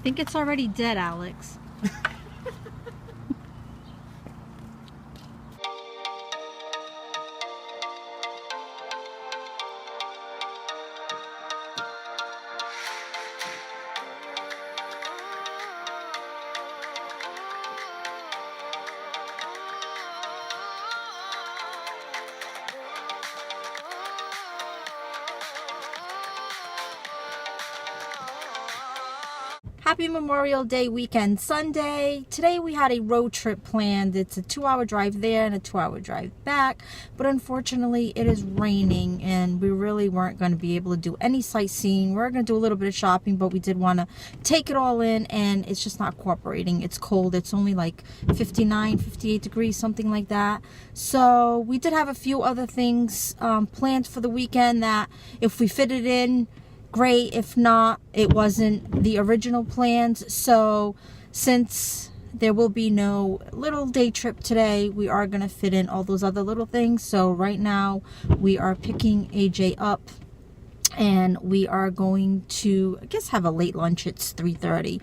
think it's already dead, Alex. Happy Memorial Day weekend Sunday. Today we had a road trip planned. It's a 2-hour drive there and a 2-hour drive back. But unfortunately it is raining and we really weren't going to be able to do any sightseeing. We're going to do a little bit of shopping, but we did want to take it all in and it's just not cooperating. It's cold. It's only like 59, 58 degrees, something like that. So we did have a few other things planned for the weekend that if we fit it in, great. If not, it wasn't the original plans. So since there will be no little day trip today, we are going to fit in all those other little things. So right now we are picking AJ up and we are going to, I guess, have a late lunch. It's 3:30.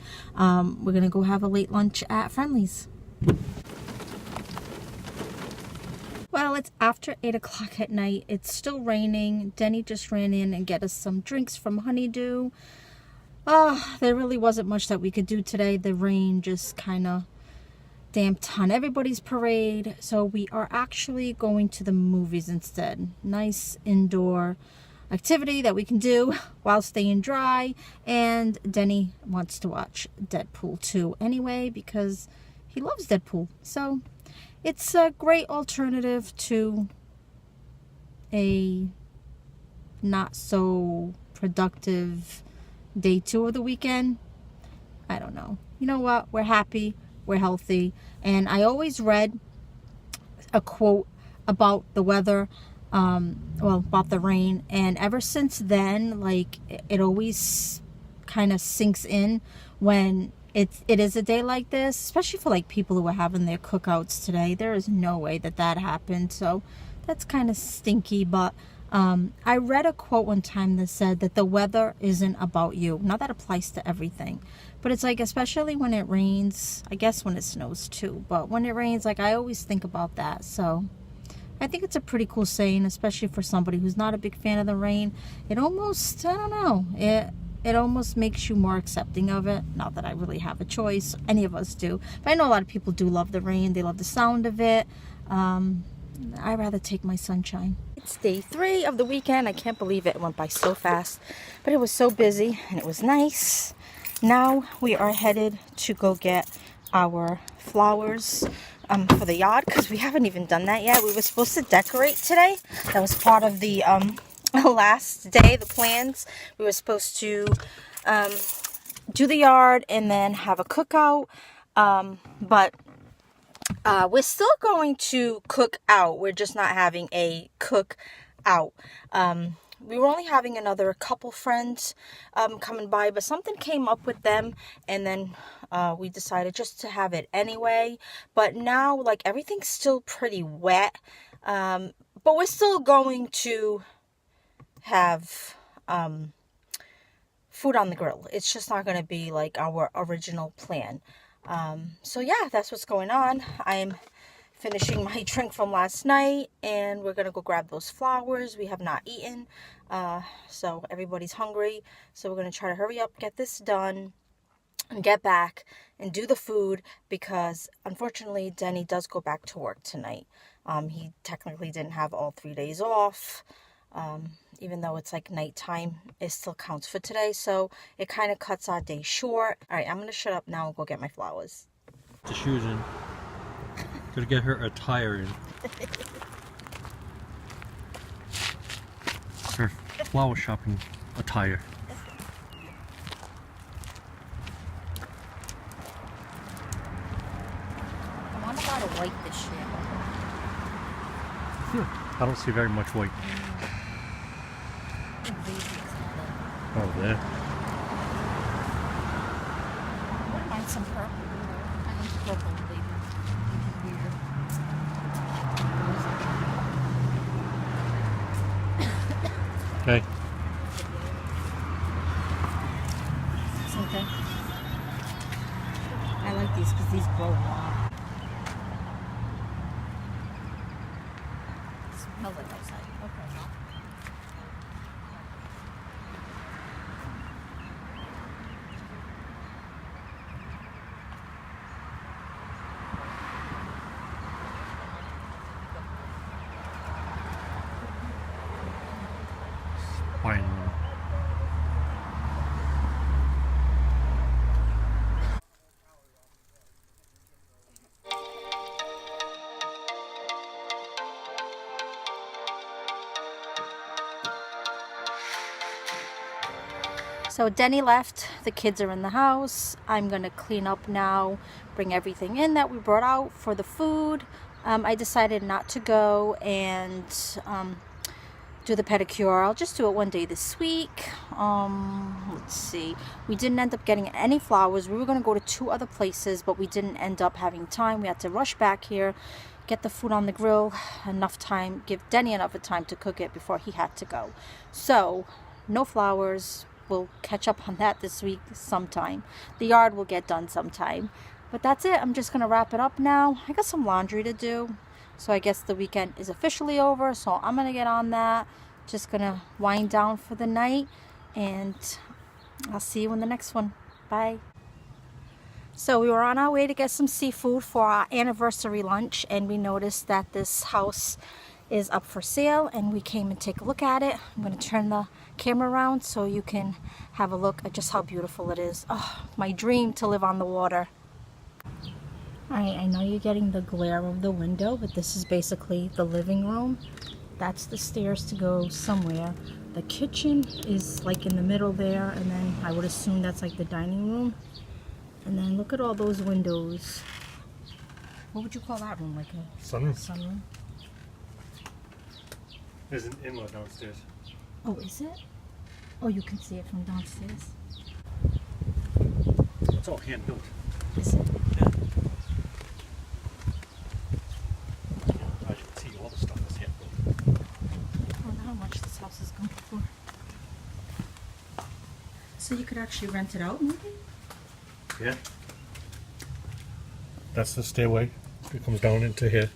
We're going to go have a late lunch at Friendly's. Well, it's after 8 o'clock at night. It's still raining. Denny just ran in and get us some drinks from Honeydew. There really wasn't much that we could do today. The rain just kind of damped on everybody's parade. So we are actually going to the movies instead. Nice indoor activity that we can do while staying dry. And Denny wants to watch Deadpool 2 anyway because he loves Deadpool. So it's a great alternative to a not so productive day 2 of the weekend. I don't know. You know what? We're happy. We're healthy. And I always read a quote about the weather, about the rain. And ever since then, like, it always kind of sinks in when it is a day like this, especially for like people who are having their cookouts today. There is no way that happened. So that's kind of stinky. But I read a quote one time that said that the weather isn't about you. Now that applies to everything. But it's like, especially when it rains, I guess when it snows too. But when it rains, like, I always think about that. So I think it's a pretty cool saying, especially for somebody who's not a big fan of the rain. It almost, I don't know, it almost makes you more accepting of it. Not that I really have a choice. Any of us do. But I know a lot of people do love the rain. They love the sound of it. I'd rather take my sunshine. It's day 3 of the weekend. I can't believe it went by so fast. But it was so busy and it was nice. Now we are headed to go get our flowers for the yard because we haven't even done that yet. We were supposed to decorate today. That was part of the last day, the plans. We were supposed to do the yard and then have a cookout, but we're still going to cook out. We're just not having a cook out. We were only having another couple friends coming by, but something came up with them and then we decided just to have it anyway. But now, like, everything's still pretty wet, but we're still going to have food on the grill. It's just not going to be like our original plan. So yeah, that's what's going on. I'm finishing my drink from last night and we're going to go grab those flowers. We have not eaten, so everybody's hungry. So we're going to try to hurry up, get this done, and get back and do the food because unfortunately Denny does go back to work tonight. He technically didn't have all 3 days off. Even though it's like nighttime, it still counts for today. So it kind of cuts our day short. All right, I'm going to shut up now and go get my flowers. The shoes in. Gotta get her attire in. Her flower shopping attire. I wonder how to white this shit. I don't see very much white. Oh, there. I wouldn't mind some purple. I need purple, baby. Okay. It's okay. smells like outside. Okay. Fine. So Denny left, the kids are in the house. I'm gonna clean up now, bring everything in that we brought out for the food. I decided not to go and do the pedicure. I'll just do it one day this week. Let's see. We didn't end up getting any flowers. We were gonna go to 2 other places, but we didn't end up having time. We had to rush back here, get the food on the grill, enough time, give Denny enough time to cook it before he had to go. So, no flowers. We'll catch up on that this week sometime. The yard will get done sometime. But that's it. I'm just going to wrap it up now. I got some laundry to do. So I guess the weekend is officially over. So I'm going to get on that. Just going to wind down for the night. And I'll see you in the next one. Bye. So we were on our way to get some seafood for our anniversary lunch. And we noticed that this house is up for sale. And we came and take a look at it. I'm going to turn the camera around so you can have a look at just how beautiful it is. Oh, my dream to live on the water. Alright, I know you're getting the glare of the window, but this is basically the living room. That's the stairs to go somewhere. The kitchen is like in the middle there, and then I would assume that's like the dining room. And then look at all those windows. What would you call that room? Like a Sunroom. sunroom? There's an in-law downstairs. Oh, is it? Oh, you can see it from downstairs. It's all hand built. Is it? Yeah. I can see all the stuff is hand built. I wonder how much this house is going for. So you could actually rent it out, maybe? Yeah. That's the stairway. It comes down into here.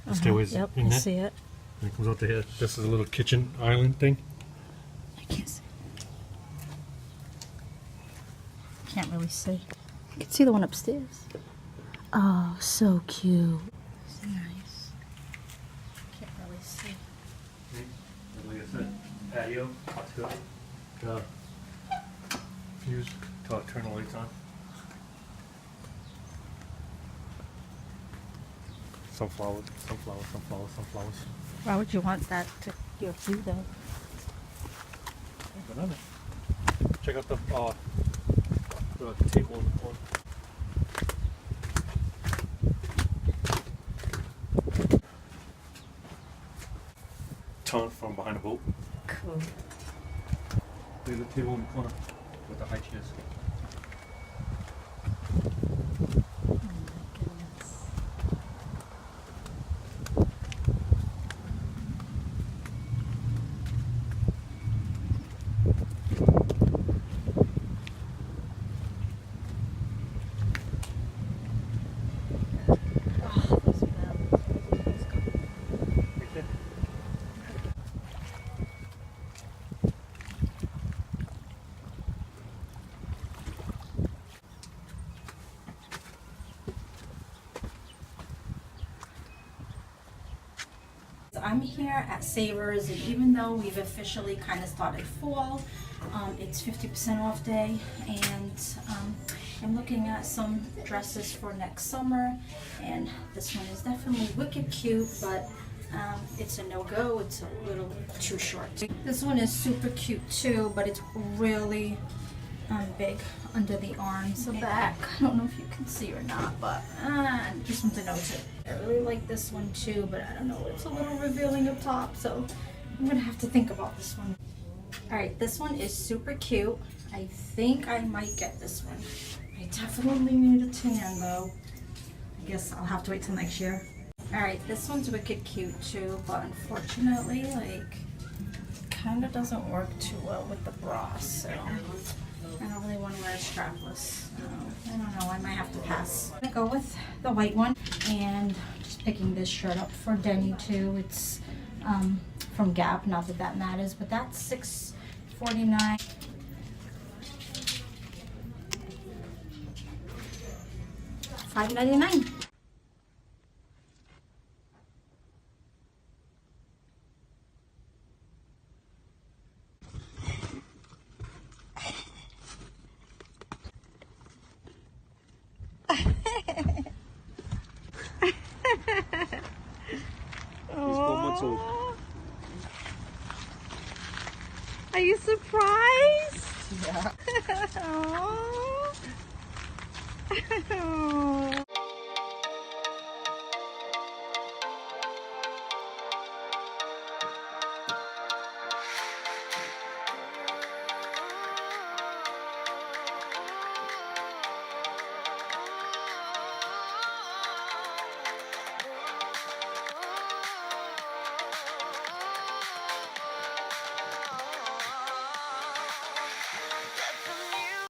The stairway's Yep, in I there. see it. And it comes out to here. This is a little kitchen island thing. I can't see. Can't really see. I can see the one upstairs. Oh, so cute. It's nice. Can't really see. Like I said, patio. It's got fuse to turn the lights on. Sunflowers. Why would you want that to your view though? Banana. Check out the table in the corner. Taunt from behind a boat. Cool. Look at the table in the corner with the high chairs. Oh my goodness. Oh, those bells. Let's go. Right there. I'm here at Savers, and even though we've officially kind of started fall, it's 50% off day, and I'm looking at some dresses for next summer, and this one is definitely wicked cute, but it's a no-go. It's a little too short. This one is super cute too, but it's really big under the arms, the back. I don't know if you can see or not, but just want to note it. I really like this one too, but I don't know, it's a little revealing up top, so I'm gonna have to think about this one. Alright, this one is super cute. I think I might get this one. I definitely need a tan though. I guess I'll have to wait till next year. Alright, this one's wicked cute too, but unfortunately, like, kind of doesn't work too well with the bra, so I don't really want to wear a strapless. I don't know, I might have to pass. I'm gonna go with the white one, and just picking this shirt up for Denny too. It's from Gap. Not that that matters, but that's $6.49. $5.99. Are you surprised? Yeah. Aww.